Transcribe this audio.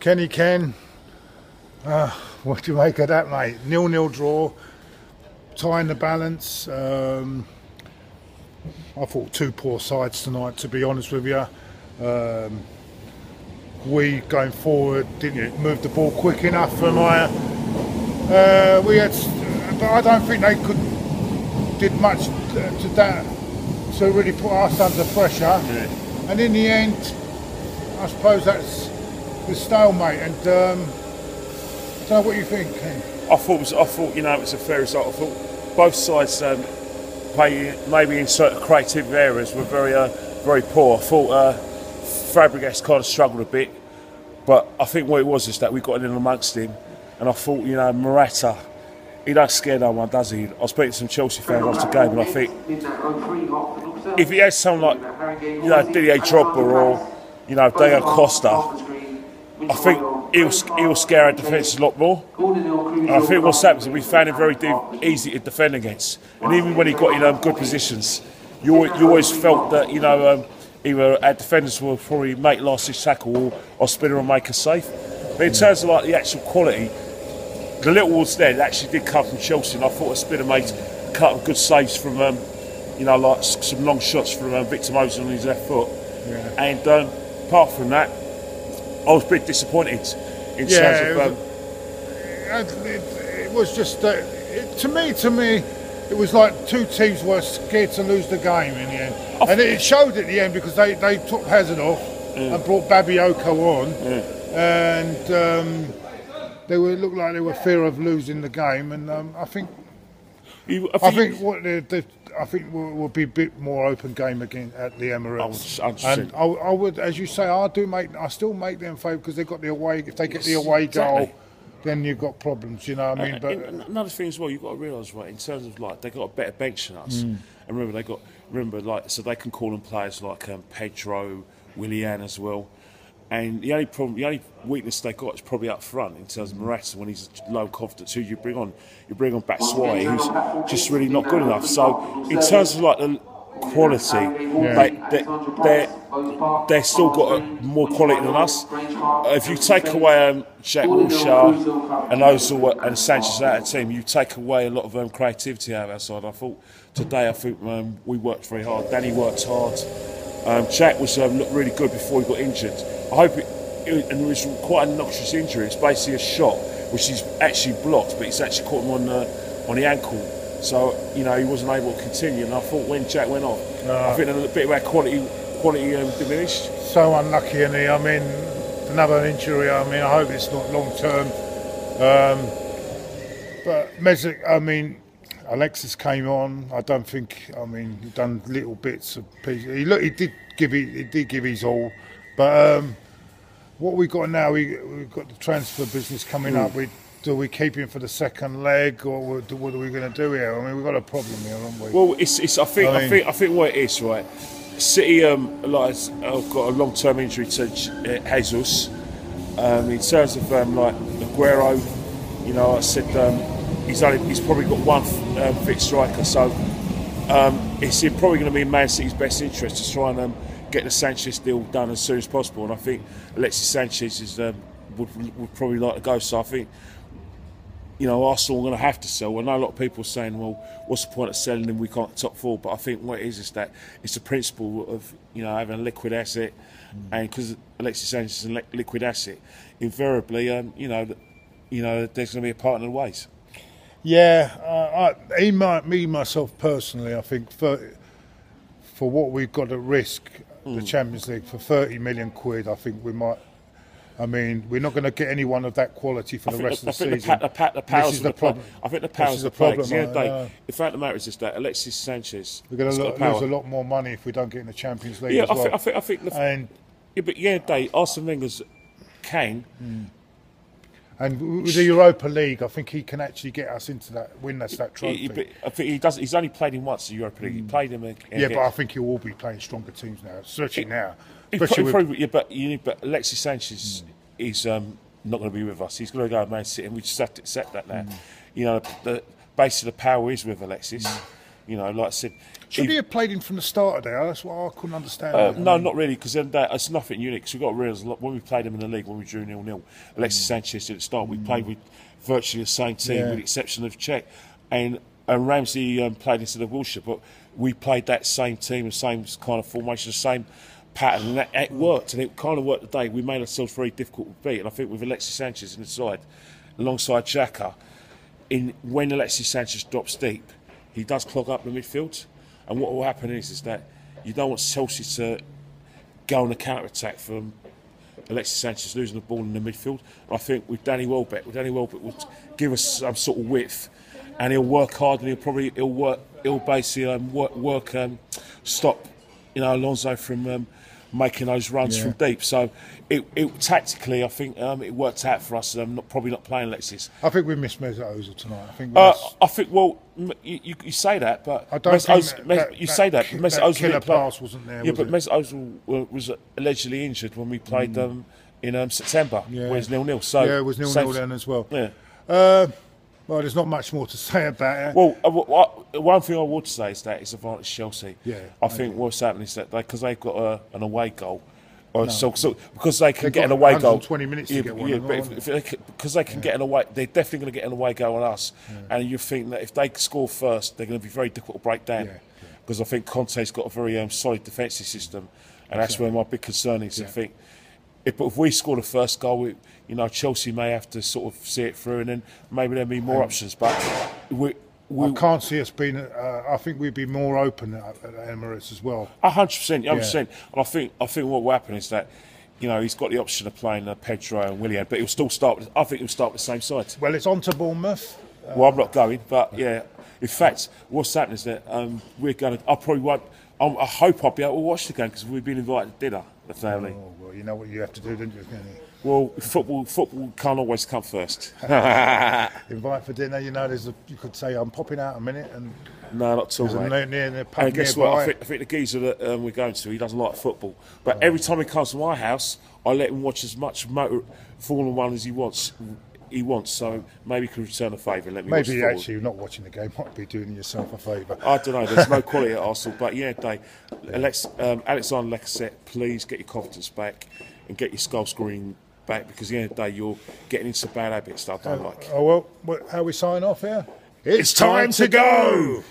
Kenny Ken, what do you make of that, mate? 0-0 draw, tying the balance. I thought two poor sides tonight, to be honest with you. We going forward didn't move the ball quick enough for my. We had, but I don't think they did much to that to really put us under pressure. Yeah. And in the end, I suppose that's the stalemate. And I don't know what you think, Ken. I thought, you know, it was a fair result. I thought both sides, maybe in certain creative areas, were very poor. I thought Fabregas kind of struggled a bit, but I think what it was is that we got in amongst him, and I thought, you know, Morata, he don't scare no one, does he? I was speaking to some Chelsea fans after the game, and I think if he has someone like, you know, Didier Drogba or, you know, Diego Costa, I think he'll scare our defence a lot more. And I think what's happened is we found him very easy to defend against, and even when he got in good positions, you always felt that, you know, either our defenders will probably make last-ditch tackle or spin or make a safe. But in terms of like the actual quality, the little ones there that actually did come from Chelsea, and I thought Spinner made a couple of good saves from, you know, like some long shots from Victor Moses on his left foot. Yeah. And apart from that, I was a bit disappointed in terms of. It was just to me, it was like two teams were scared to lose the game in the end, and it showed at the end because they took Hazard off and brought Bakayoko on, and they looked like they were fear of losing the game, and I think we'll be a bit more open game again at the Emirates. And I would, as you say, I still make them favourite because they got the away. If they get the away goal, then you've got problems. You know what I mean? But another thing as well, you've got to realise, right, in terms of like they got a better bench than us. And remember, so they can call on players like Pedro, Willian as well. And the only weakness they got is probably up front in terms of Morata when he's low confidence. Who you bring on? You bring on Batshuayi, who's just really not good enough. So in terms of like the quality, they're still got more quality than us. If you take away Jack Wilshere and Ozil and Sanchez out of the team, you take away a lot of creativity out of our side. I thought we worked very hard. Danny worked hard. Jack was looked really good before he got injured. I hope and it was quite a noxious injury. It's basically a shot which he's actually blocked, but he's actually caught him on the ankle. So, you know, he wasn't able to continue. And I thought when Jack went off, I think a bit of our quality diminished. So unlucky, isn't he? I mean, another injury. I mean, I hope it's not long term. But Alexis came on. I don't think. I mean, he done little bits of pieces. He did give his all. But what we got now, we've got the transfer business coming up. Do we keep him for the second leg, or what are we going to do here? I mean, we've got a problem here, haven't we? Well, I think what it is, right? City have got a long-term injury to Jesus. In terms of like Aguero, you know, I said he's probably got one fit striker, so it's probably going to be in Man City's best interest to try and get the Sanchez deal done as soon as possible. And I think Alexis Sanchez would probably like to go. So I think, you know, Arsenal are going to have to sell. I know a lot of people are saying, well, what's the point of selling him? We can't top four. But I think what it is that it's the principle of, you know, having a liquid asset, and because Alexis Sanchez is a liquid asset, invariably, you know, there's going to be a part in the ways. Yeah, myself personally, I think for what we've got at risk, the Champions League for 30 million quid, I think we might. I mean, we're not going to get anyone of that quality for the rest of the season. This is the problem. I think the powers of the play. The fact of the matter is that Alexis Sanchez. We're going to lose a lot more money if we don't get in the Champions League. Yeah, as well. I think. But Arsene Wenger's Kane. And with the Europa League, I think he can actually get us into that, win us that trophy. I think he does. He's only played in once the Europa League. He played him again. Yeah, but I think he'll all be playing stronger teams now, especially now. But Alexis Sanchez is not going to be with us. He's going to go to Man City, and we just have to accept that now. You know, basically the power is with Alexis. You know, like I said, Should he have played him from the start of there? That's what I couldn't understand. No, not really, because it's nothing unique. Because we've got to realise when we played him in the league, when we drew 0-0, Alexis Sanchez didn't start. We played with virtually the same team, with the exception of Czech. And Ramsey played instead of Wilshere, but we played that same team, the same kind of formation, the same pattern, and it worked. And it kind of worked today. We made ourselves very difficult to beat. And I think with Alexis Sanchez in the side, alongside Xhaka, when Alexis Sanchez drops deep, he does clog up the midfield. And what will happen is that you don't want Chelsea to go on a counter-attack from Alexis Sanchez losing the ball in the midfield. I think with Danny Welbeck will give us some sort of width, and he'll work hard, and he'll basically stop Alonso from making those runs from deep. So it tactically, I think it worked out for us. Probably not playing Alexis. I think we missed Mesut Ozil tonight. I think. Well, you say that, but I don't think Mesut Ozil killer pass wasn't there. Yeah, but Mesut Ozil was allegedly injured when we played them in September. Yeah. Where it's 0-0. So yeah, it was 0-0 then as well. Yeah. Well, there's not much more to say about it. Well, one thing I would say is that it's advantage Chelsea. Yeah, I think what's happening is that because they've got an away goal, so because they can get an away goal. 20 minutes to get one. Because they can get an away, they're definitely going to get an away goal on us. Yeah. And you think that if they score first, they're going to be very difficult to break down. Because I think Conte's got a very solid defensive system, and that's where my big concern is. I think. If we score the first goal, Chelsea may have to sort of see it through, and then maybe there'll be more options. But I can't see us being. I think we'd be more open at Emirates as well. 100%, 100%. And I think what will happen is that, he's got the option of playing Pedro and Willian, but he'll still start. I think he'll start with the same side. Well, it's on to Bournemouth. Well, I'm not going, but yeah. In fact, what's happening is that we're going to. I probably won't. I hope I'll be able to watch the game because we've been invited to dinner, the family. Oh, well, you know what you have to do, don't you? Well, football can't always come first. Invite for dinner, you could say, I'm popping out a minute. And no, not at all, mate. Near the pub and guess what? I think the geezer that we're going to, he doesn't like football. But every time he comes to my house, I let him watch as much Formula 1 as he wants, so maybe he can return a favour and let me watch Maybe football. actually not watching the game might be doing yourself a favour. I don't know, there's no quality at Arsenal, but Alexander Lacazette, please get your confidence back and get your goal scoring back, because at the end of the day you're getting into bad habits that I don't like. Well, how we sign off here? It's time to go!